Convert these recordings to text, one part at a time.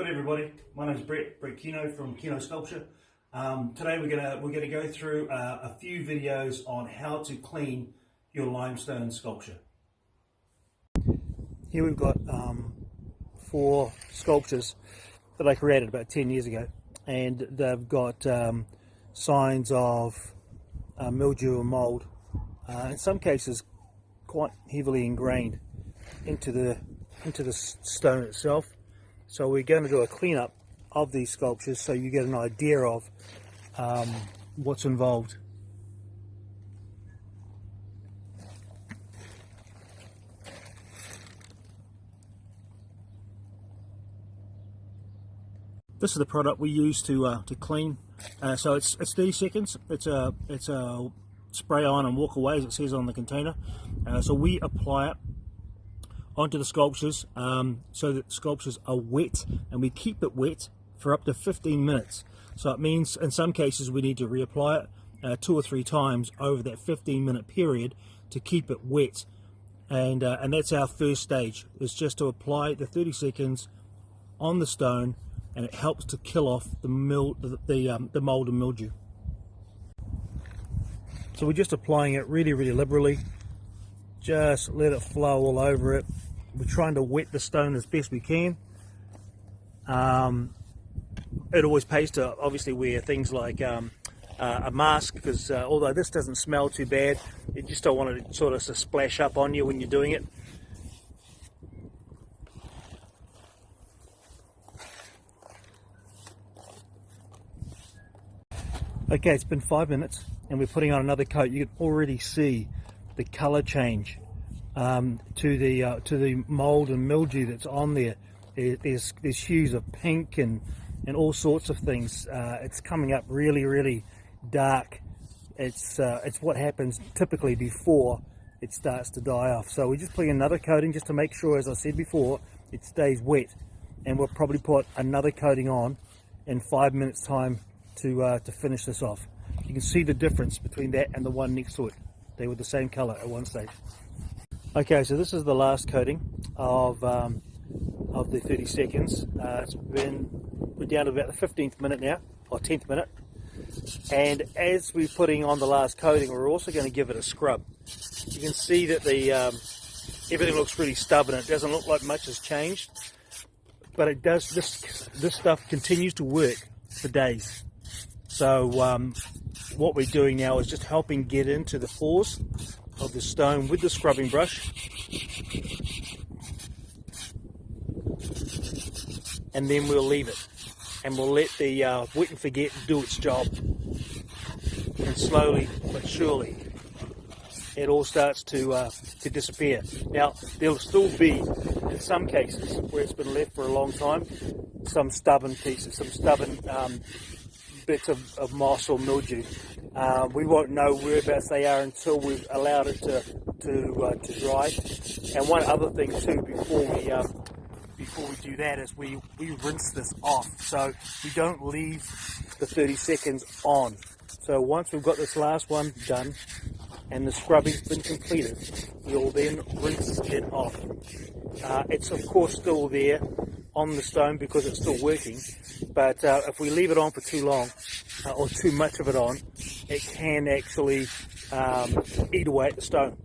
Good everybody, my name's Brett Keno from Keno Sculpture. Today we're gonna go through a few videos on how to clean your limestone sculpture. Here we've got 4 sculptures that I created about 10 years ago, and they've got signs of mildew and mould, in some cases quite heavily ingrained into the stone itself. So we're going to do a cleanup of these sculptures so you get an idea of what's involved. This is the product we use to clean. So it's 30 seconds. It's a spray on and walk away, as it says on the container. So we apply it onto the sculptures so that the sculptures are wet, and we keep it wet for up to 15 minutes. So it means in some cases we need to reapply it 2 or 3 times over that 15-minute period to keep it wet, and that's our first stage, is just to apply the 30 seconds on the stone, and it helps to kill off the mold and mildew. So we're just applying it really liberally. Just let it flow all over it. We're trying to wet the stone as best we can. It always pays to obviously wear things like a mask, because although this doesn't smell too bad, you just don't want it to sort of splash up on you when you're doing it. Okay, it's been 5 minutes and we're putting on another coat. You can already see the color change to the mold and mildew that's on there. There's hues of pink and all sorts of things. It's coming up really dark. It's what happens typically before it starts to die off. So we're just putting another coating just to make sure, as I said before, it stays wet, and we'll probably put another coating on in 5 minutes time to finish this off. You can see the difference between that and the one next to it. They were the same color at one stage. Okay, so this is the last coating of the 30 seconds. We're down to about the 15th minute now, or 10th minute. And as we're putting on the last coating, we're also going to give it a scrub. You can see that everything looks really stubborn. It doesn't look like much has changed, but it does. This stuff continues to work for days. So what we're doing now is just helping get into the pores of the stone with the scrubbing brush, and then we'll leave it, and we'll let the wet and forget do its job, and slowly but surely it all starts to disappear. Now there'll still be, in some cases where it's been left for a long time, some stubborn pieces, some stubborn bits of moss or mildew. We won't know whereabouts they are until we've allowed it to dry. And one other thing too, before we do that, is we rinse this off. So we don't leave the 30 seconds on. So once we've got this last one done and the scrubbing's been completed, we'll then rinse it off. It's of course still there on the stone because it's still working, but if we leave it on for too long or too much of it on, it can actually eat away at the stone.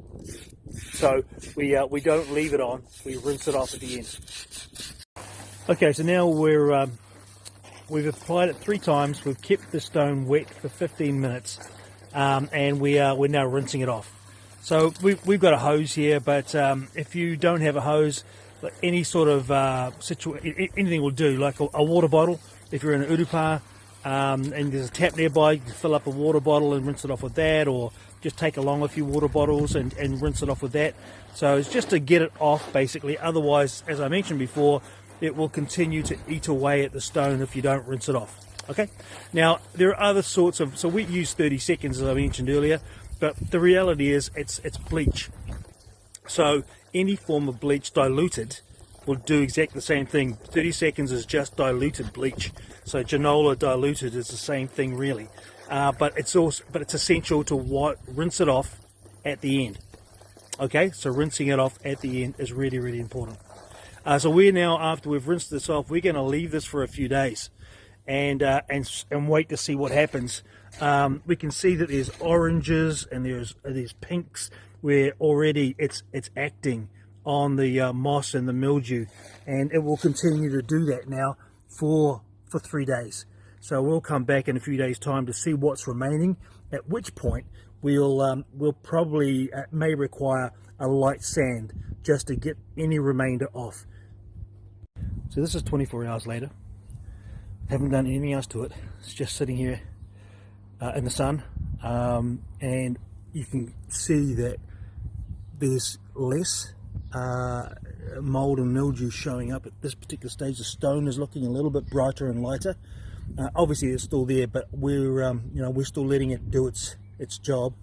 So we don't leave it on, we rinse it off at the end. Okay, so now we've applied it 3 times, we've kept the stone wet for 15 minutes, and we're now rinsing it off. So we've got a hose here, but if you don't have a hose, any sort of anything will do, like a water bottle. If you're in an urupa and there's a tap nearby, you can fill up a water bottle and rinse it off with that, or just take along a few water bottles and rinse it off with that. So it's just to get it off basically. Otherwise, as I mentioned before, it will continue to eat away at the stone if you don't rinse it off. Okay, now there are other sorts of, so we use 30 seconds as I mentioned earlier, but the reality is it's bleach. So any form of bleach diluted will do exactly the same thing. 30 seconds is just diluted bleach. So granola diluted is the same thing really. But it's essential to rinse it off at the end. Okay, so rinsing it off at the end is really important. So we're now, after we've rinsed this off, we're going to leave this for a few days and wait to see what happens. We can see that there's oranges and there's pinks where already it's acting on the moss and the mildew, and it will continue to do that now for 3 days. So we'll come back in a few days' time to see what's remaining, at which point we'll probably may require a light sand just to get any remainder off. So this is 24 hours later. Haven't done anything else to it. It's just sitting here in the sun, and you can see that there's less mold and mildew showing up at this particular stage. The stone is looking a little bit brighter and lighter. Obviously it's still there, but we're still letting it do its job.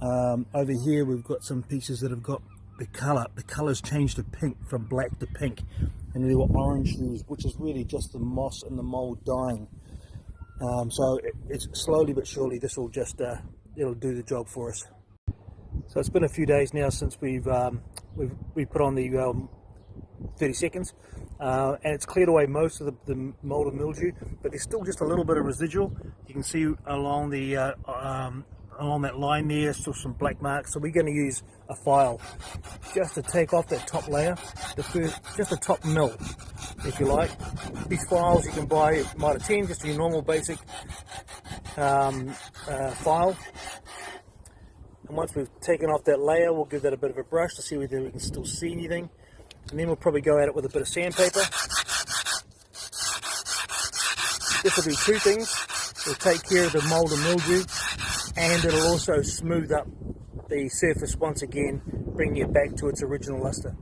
Over here we've got some pieces that have got the color's changed to pink, from black to pink, and there were orange hues, which is really just the moss and the mold dying. So it's slowly but surely this will just it'll do the job for us. So it's been a few days now since we've put on the 30 seconds, and it's cleared away most of the mold and mildew, but there's still just a little bit of residual. You can see along the along that line there, still some black marks. So we're going to use a file just to take off that top layer, just a top mill, if you like. These files you can buy at Mitre 10, just your normal basic file. And once we've taken off that layer, we'll give that a bit of a brush to see whether we can still see anything. And then we'll probably go at it with a bit of sandpaper. This will do two things. It'll take care of the mold and mildew, and it'll also smooth up the surface once again, bringing it back to its original luster.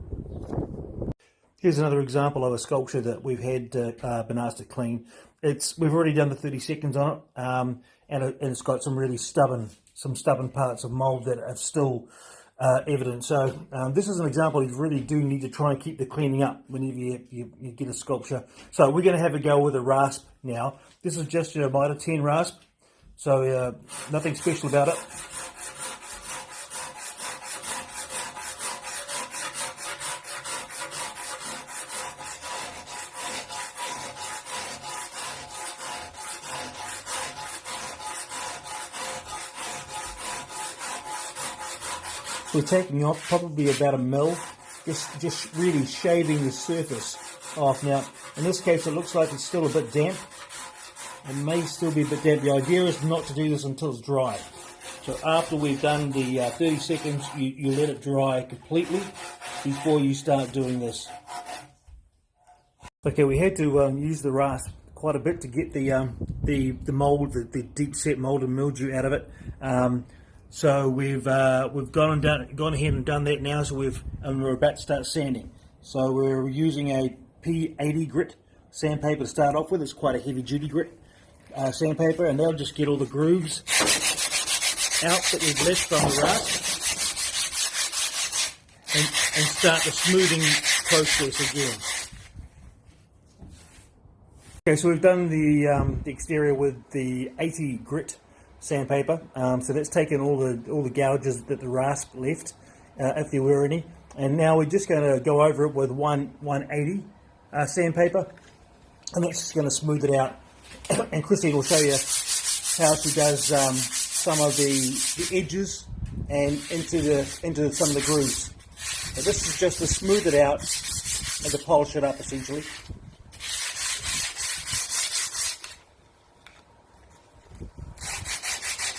Here's another example of a sculpture that we've had been asked to clean. We've already done the 30 seconds on it, and it's got some really stubborn parts of mold that are still evident. So this is an example you really do need to try and keep the cleaning up whenever you get a sculpture. So we're going to have a go with a rasp now. This is just your Mitre 10 rasp, so nothing special about it. We're taking off probably about a mil, just really shaving the surface off. Now, in this case, it looks like it's still a bit damp. It may still be a bit damp. The idea is not to do this until it's dry. So after we've done the 30 seconds, you let it dry completely before you start doing this. Okay, we had to use the rasp quite a bit to get the mold, the deep set mold and mildew out of it. So we've gone ahead and done that now. So we're about to start sanding. So we're using a P80 grit sandpaper to start off with. It's quite a heavy duty grit sandpaper, and that'll just get all the grooves out that we've left from the rasp, and start the smoothing process again. Okay, so we've done the exterior with the 80 grit sandpaper, so that's taken all the gouges that the rasp left, if there were any, and now we're just going to go over it with 180 sandpaper, and that's just going to smooth it out. And Chrissy will show you how she does some of the edges and into some of the grooves. So this is just to smooth it out and to polish it up, essentially.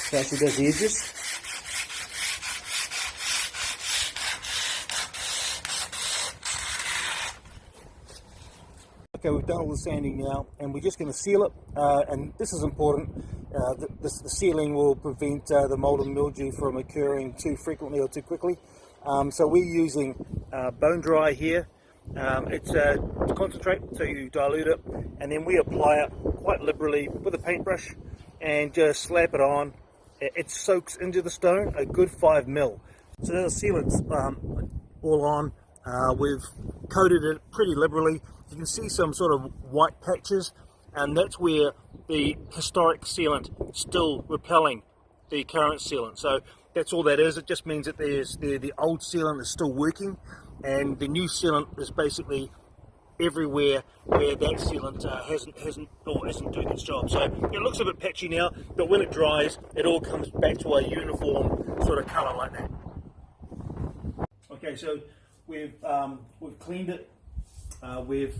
So she does the edges. Okay, we've done all the sanding now, and we're just going to seal it. And this is important. The sealing will prevent the mold and mildew from occurring too frequently or too quickly. So we're using bone dry here. It's concentrate, so you dilute it, and then we apply it quite liberally with a paintbrush and just slap it on. It soaks into the stone a good 5 mil. So the sealant's all on. We've coated it pretty liberally. You can see some sort of white patches, and that's where the historic sealant is still repelling the current sealant. So that's all that is. It just means that the old sealant is still working, and the new sealant is basically everywhere where that sealant isn't doing its job. So it looks a bit patchy now, but when it dries, it all comes back to a uniform sort of colour like that. Okay, so we've cleaned it, we've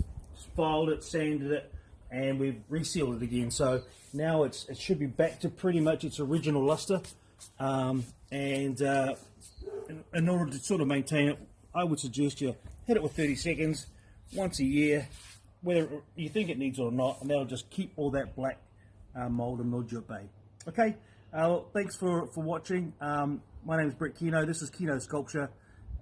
filed it, sanded it, and we've resealed it again. So now it should be back to pretty much its original luster. In order to sort of maintain it, I would suggest you hit it with 30 seconds once a year, whether you think it needs it or not, and that'll just keep all that black mould and mildew at bay. Okay, thanks for watching. My name is Brett Keno. This is Keno Sculpture.